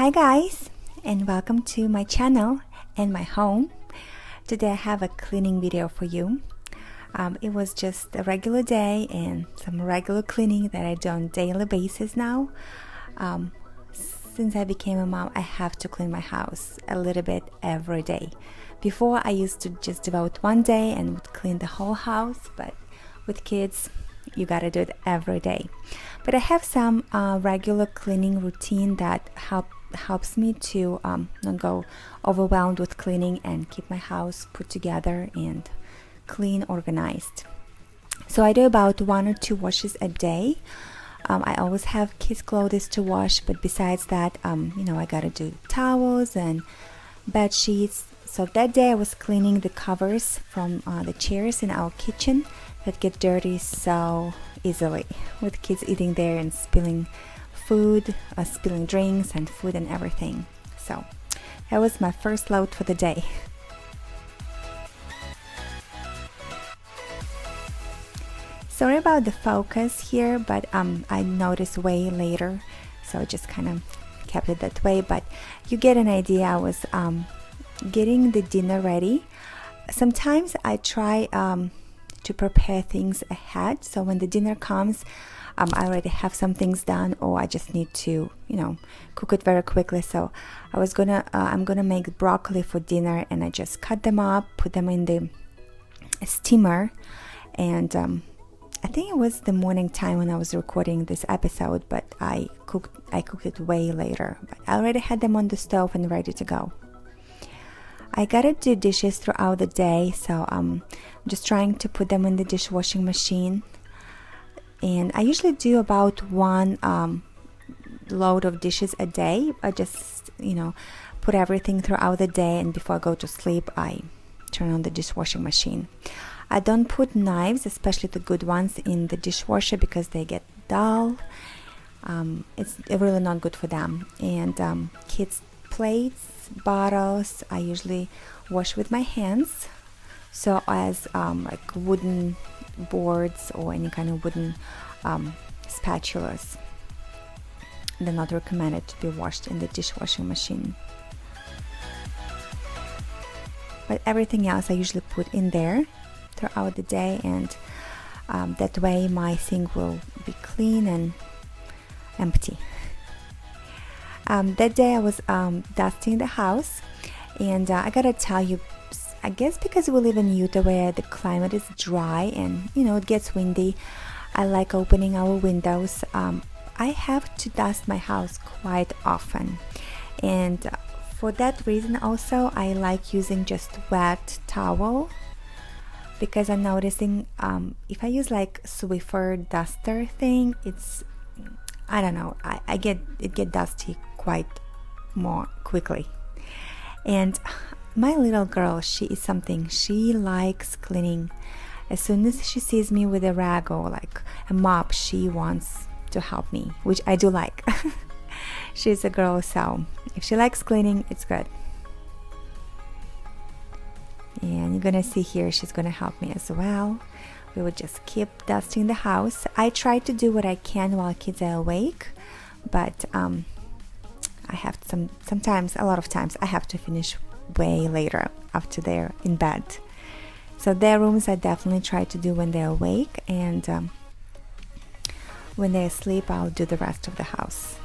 Hi guys, and welcome to my channel and my home. Today I have a cleaning video for you. It was just a regular day and some regular cleaning that I do on a daily basis now. Since I became a mom, I have to clean my house a little bit every day. Before I used to just devote one day and would clean the whole house, but with kids you gotta do it every day. But I have some regular cleaning routine that helps me to not go overwhelmed with cleaning and keep my house put together and clean, organized. So I do about 1 or 2 washes a day. I always have kids' clothes to wash, but besides that, I gotta do towels and bed sheets. So that day I was cleaning the covers from the chairs in our kitchen that get dirty so easily with kids eating there and spilling food, spilling drinks and food and everything. So that was my first load for the day. Sorry about the focus here, but I noticed way later, so I just kind of kept it that way, but you get an idea. I was getting the dinner ready. Sometimes I try to prepare things ahead, so when the dinner comes, I already have some things done, or I just need to, cook it very quickly. So I'm gonna make broccoli for dinner, and I just cut them up, put them in the steamer, and I think it was the morning time when I was recording this episode, but I cooked it way later. But I already had them on the stove and ready to go. I gotta do dishes throughout the day, so I'm just trying to put them in the dishwashing machine. And I usually do about 1 load of dishes a day. I just, put everything throughout the day, and before I go to sleep, I turn on the dishwashing machine. I don't put knives, especially the good ones, in the dishwasher because they get dull. It's really not good for them. And kids' plates, bottles, I usually wash with my hands. So as like wooden boards or any kind of wooden spatulas, they're not recommended to be washed in the dishwashing machine. But everything else I usually put in there throughout the day, and that way my sink will be clean and empty. That day I was dusting the house, and I gotta tell you, I guess because we live in Utah where the climate is dry and it gets windy, I like opening our windows. I have to dust my house quite often, and for that reason also I like using just wet towel, because I'm noticing if I use like Swiffer duster thing, I don't know, it get dusty quite more quickly. And my little girl, she is something. She likes cleaning. As soon as she sees me with a rag or like a mop, she wants to help me, which I do like. She's a girl, so if she likes cleaning, it's good. And you're gonna see here, she's gonna help me as well. We would just keep dusting the house. I try to do what I can while kids are awake, but I have sometimes, a lot of times, I have to finish way later after they're in bed. So their rooms I definitely try to do when they're awake, and when they're asleep I'll do the rest of the house.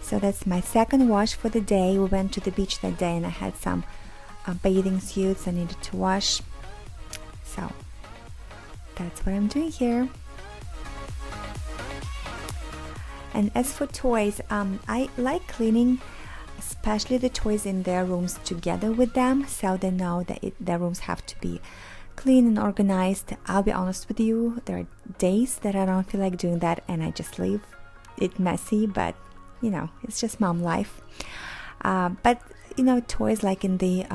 So that's my second wash for the day. We went to the beach that day and I had some bathing suits I needed to wash. So that's what I'm doing here. And as for toys, I like cleaning, especially the toys in their rooms together with them, so they know that their rooms have to be clean and organized. I'll be honest with you, there are days that I don't feel like doing that and I just leave it messy, but it's just mom life. But toys like in the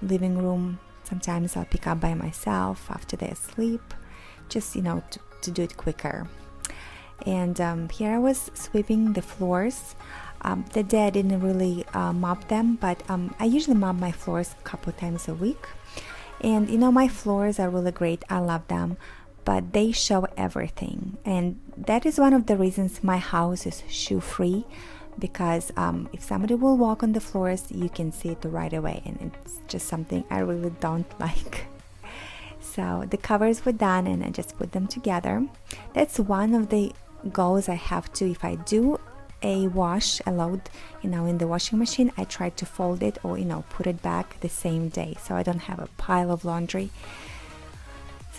living room, sometimes I'll pick up by myself after they're asleep, just to do it quicker. And here I was sweeping the floors. The day I didn't really mop them, but I usually mop my floors a couple times a week. And my floors are really great. I love them, but they show everything, and that is one of the reasons my house is shoe free, because if somebody will walk on the floors, you can see it right away, and it's just something I really don't like. So the covers were done, and I just put them together. That's one of the goals I have to, if I do a wash, a load, in the washing machine, I try to fold it or put it back the same day, so I don't have a pile of laundry.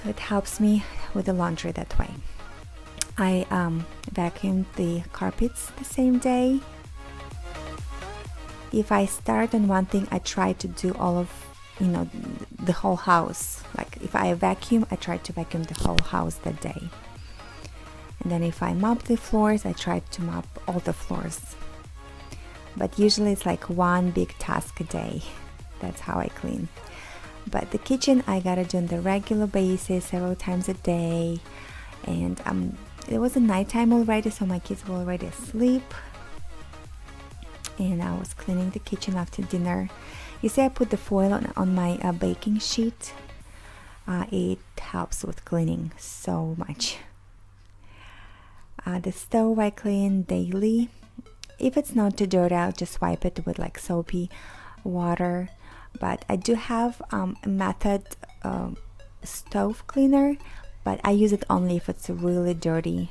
So it helps me with the laundry that way. I vacuumed the carpets the same day. If I start on one thing, I try to do all of the whole house. Like if I vacuum, I try to vacuum the whole house that day. And then if I mop the floors, I try to mop all the floors. But usually it's like one big task a day. That's how I clean. But the kitchen I gotta do on the regular basis, several times a day. And it was a nighttime already, so my kids were already asleep. And I was cleaning the kitchen after dinner. You see, I put the foil on my baking sheet. It helps with cleaning so much. The stove I clean daily. If it's not too dirty, I'll just wipe it with like soapy water. But I do have a method stove cleaner, but I use it only if it's really dirty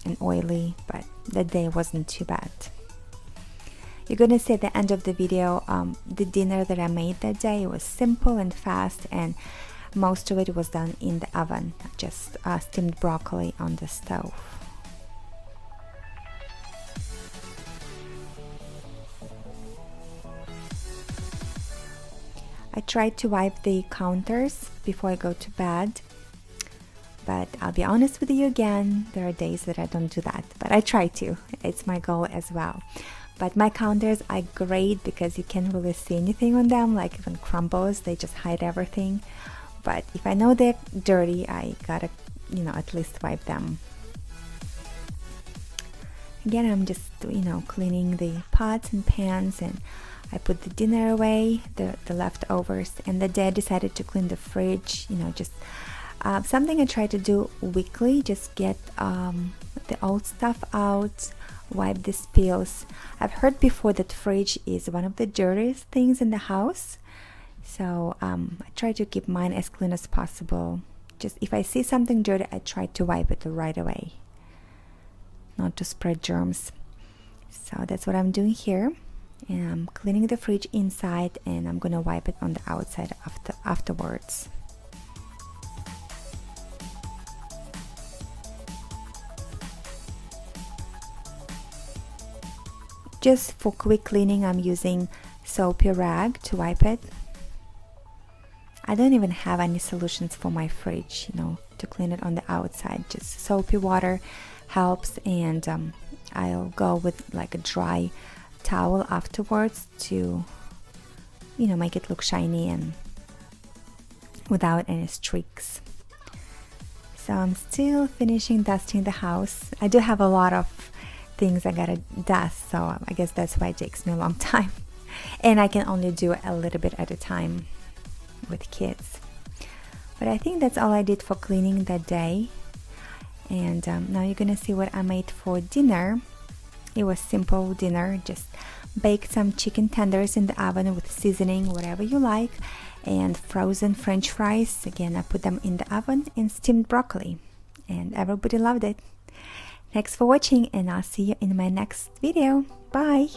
and oily, but that day wasn't too bad. You're gonna see at the end of the video the dinner that I made that day. It was simple and fast, and most of it was done in the oven, just steamed broccoli on the stove. I try to wipe the counters before I go to bed, but I'll be honest with you again, there are days that I don't do that, but I try to. It's my goal as well. But my counters are great because you can't really see anything on them, like even crumbles, they just hide everything. But if I know they're dirty, I gotta, at least wipe them. Again, I'm just, cleaning the pots and pans, and I put the dinner away, the leftovers, and the day I decided to clean the fridge, just something I try to do weekly, just get the old stuff out, wipe the spills. I've heard before that fridge is one of the dirtiest things in the house, so I try to keep mine as clean as possible. Just if I see something dirty, I try to wipe it right away, not to spread germs. So that's what I'm doing here, and I'm cleaning the fridge inside, and I'm gonna wipe it on the outside afterwards. Just for quick cleaning, I'm using soapy rag to wipe it. I don't even have any solutions for my fridge, to clean it on the outside. Just soapy water helps, and I'll go with like a dry towel afterwards to, make it look shiny and without any streaks. So I'm still finishing dusting the house. I do have a lot of things I gotta dust, so I guess that's why it takes me a long time, and I can only do a little bit at a time with kids. But I think that's all I did for cleaning that day. And now you're gonna see what I made for dinner. It was simple dinner, just baked some chicken tenders in the oven with seasoning, whatever you like, and frozen French fries. Again, I put them in the oven, and steamed broccoli, and everybody loved it. Thanks for watching, and I'll see you in my next video. Bye!